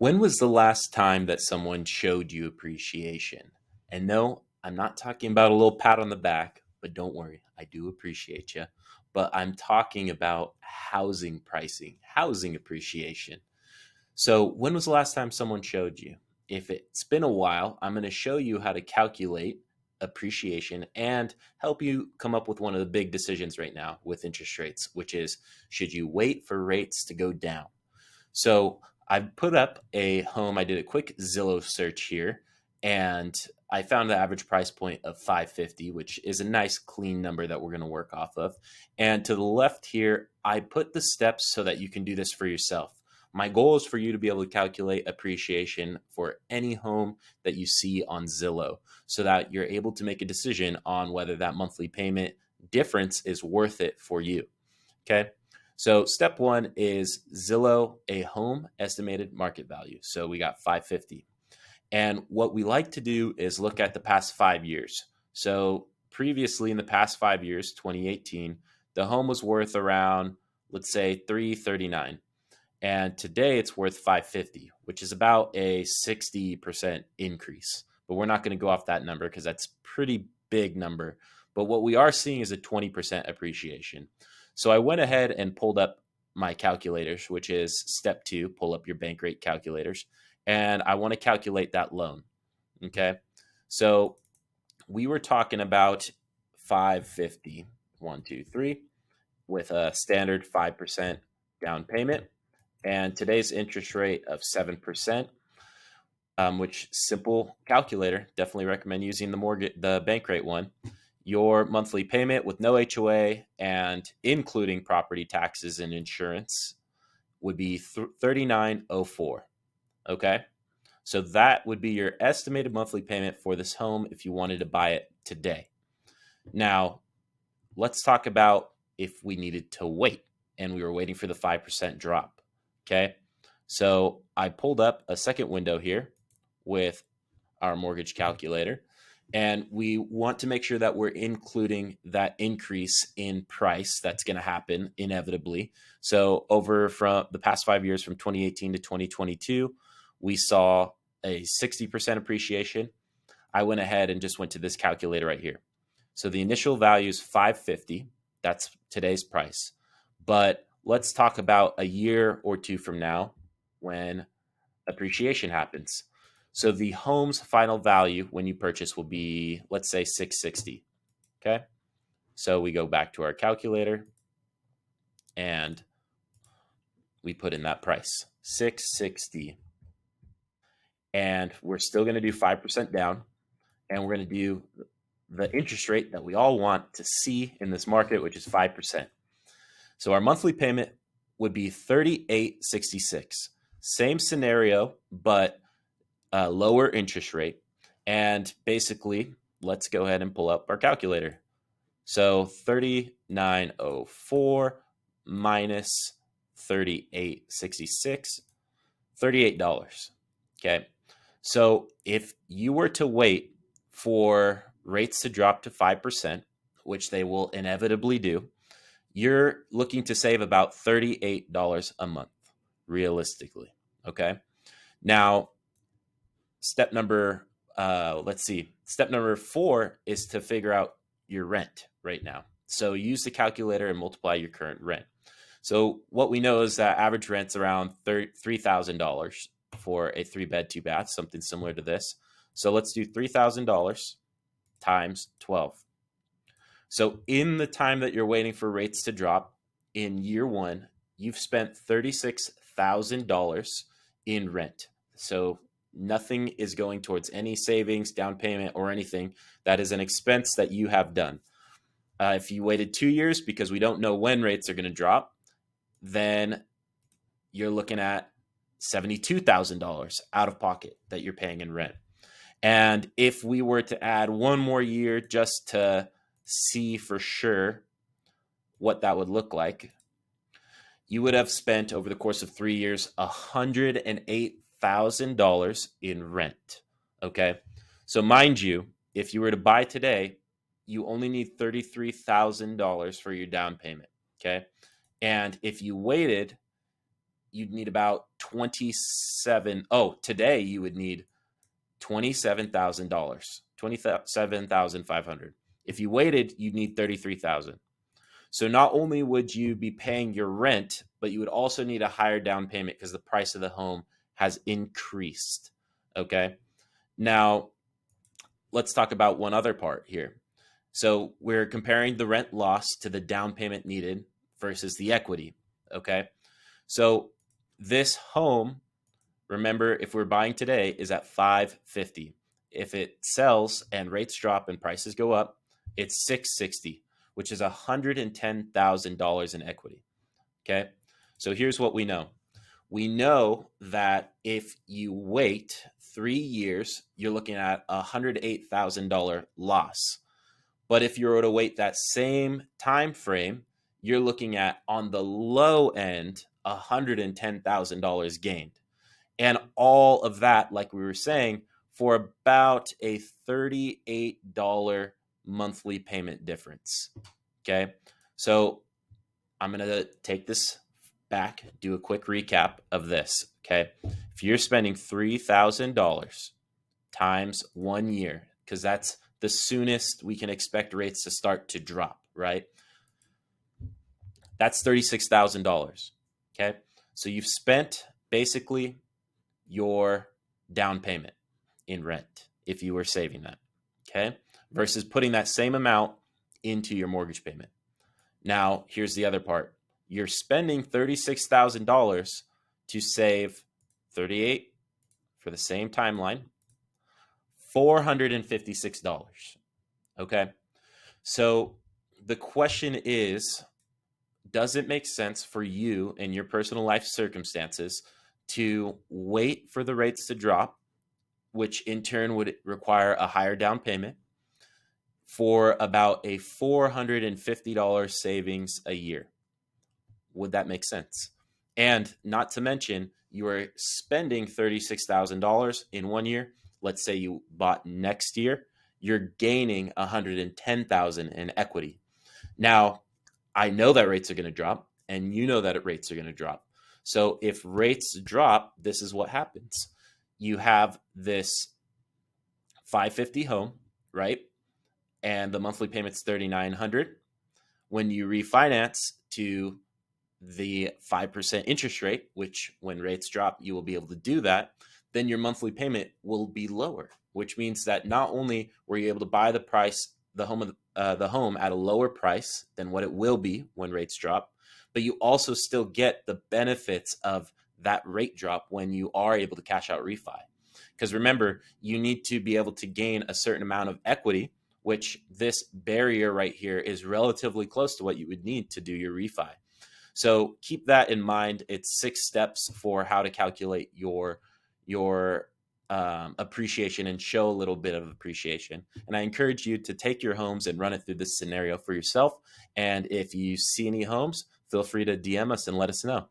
When was the last time that someone showed you appreciation? And no, I'm not talking about a little pat on the back, but don't worry, I do appreciate you. But I'm talking about housing pricing, housing appreciation. So, when was the last time someone showed you? If it's been a while, I'm going to show you how to calculate appreciation and help you come up with one of the big decisions right now with interest rates, which is should you wait for rates to go down? So I put up a home. I did a quick Zillow search here, and I found the average price point of 550, which is a nice clean number that we're going to work off of. And to the left here, I put the steps so that you can do this for yourself. My goal is for you to be able to calculate appreciation for any home that you see on Zillow so that you're able to make a decision on whether that monthly payment difference is worth it for you. Okay. So step one is Zillow, a home estimated market value. So we got 550. And what we like to do is look at the past 5 years. So previously in the past 5 years, 2018, the home was worth around, let's say 339. And today it's worth 550, which is about a 60% increase. But we're not going to go off that number because that's a pretty big number. But what we are seeing is a 20% appreciation. So I went ahead and pulled up my calculators, which is step two, pull up your bank rate calculators. And I want to calculate that loan. Okay. So we were talking about 550, 1, 2, 3, with a standard 5% down payment and today's interest rate of 7%, which simple calculator, definitely recommend using the bank rate one. Your monthly payment with no HOA and including property taxes and insurance would be 3904. Okay. So that would be your estimated monthly payment for this home if you wanted to buy it today. Now, let's talk about if we needed to wait and we were waiting for the 5% drop. Okay. So I pulled up a second window here with our mortgage calculator, and we want to make sure that we're including that increase in price that's going to happen inevitably. So over from the past 5 years, from 2018 to 2022, we saw a 60% appreciation. I went ahead and just went to this calculator right here. So the initial value is 550. That's today's price. But let's talk about a year or two from now when appreciation happens. So the home's final value when you purchase will be, let's say, 660. Okay. So we go back to our calculator and we put in that price, 660. And we're still going to do 5% down. And we're going to do the interest rate that we all want to see in this market, which is 5%. So our monthly payment would be 3866. Same scenario, but lower interest rate. And basically, let's go ahead and pull up our calculator. So 3904 minus 3866, $38. Okay. So if you were to wait for rates to drop to 5%, which they will inevitably do, you're looking to save about $38 a month, realistically. Okay. Now, step number, step number 4 is to figure out your rent right now. So use the calculator and multiply your current rent. So what we know is that average rent's around $3,000 for a 3-bed, 2-bath, something similar to this. So let's do $3,000 times 12. So in the time that you're waiting for rates to drop, in year one, you've spent $36,000 in rent. So nothing is going towards any savings, down payment, or anything. That is an expense that you have done. If you waited 2 years because we don't know when rates are going to drop, then you're looking at $72,000 out of pocket that you're paying in rent. And if we were to add one more year just to see for sure what that would look like, you would have spent over the course of 3 years $108,000 in rent. Okay. So mind you, if you were to buy today, you only need $33,000 for your down payment. Okay. And if you waited, you'd need about 27. Oh, today you would need $27,000, 27,500. If you waited, you'd need 33,000. So not only would you be paying your rent, but you would also need a higher down payment because the price of the home has increased. Okay. Now, let's talk about one other part here. So we're comparing the rent loss to the down payment needed versus the equity. Okay. So this home, remember, if we're buying today, is at 550. If it sells and rates drop and prices go up, it's 660, which is $110,000 in equity. Okay. So here's what we know. We know that if you wait 3 years, you're looking at a $108,000 loss. But if you were to wait that same time frame, you're looking at, on the low end, $110,000 gained. And all of that, like we were saying, for about a $38 monthly payment difference. Okay. So I'm going to take this back, do a quick recap of this. Okay. If you're spending $3,000 times 1 year, because that's the soonest we can expect rates to start to drop, right? That's $36,000. Okay. So you've spent basically your down payment in rent if you were saving that. Okay. Versus putting that same amount into your mortgage payment. Now, here's the other part. You're spending $36,000 to save 38 for the same timeline, $456. Okay. So the question is, does it make sense for you in your personal life circumstances to wait for the rates to drop, which in turn would require a higher down payment, for about a $450 savings a year? Would that make sense? And not to mention, you are spending $36,000 in 1 year. Let's say you bought next year, you're gaining $110,000 in equity. Now, I know that rates are going to drop, and you know that rates are going to drop. So if rates drop, this is what happens. You have this 550 home, right? And the monthly payment's $3,900. When you refinance to the 5% interest rate, which when rates drop, you will be able to do that, then your monthly payment will be lower, which means that not only were you able to buy the home at a lower price than what it will be when rates drop, but you also still get the benefits of that rate drop when you are able to cash out refi. Because remember, you need to be able to gain a certain amount of equity, which this barrier right here is relatively close to what you would need to do your refi. So keep that in mind. It's 6 steps for how to calculate your appreciation and show a little bit of appreciation. And I encourage you to take your homes and run it through this scenario for yourself. And if you see any homes, feel free to DM us and let us know.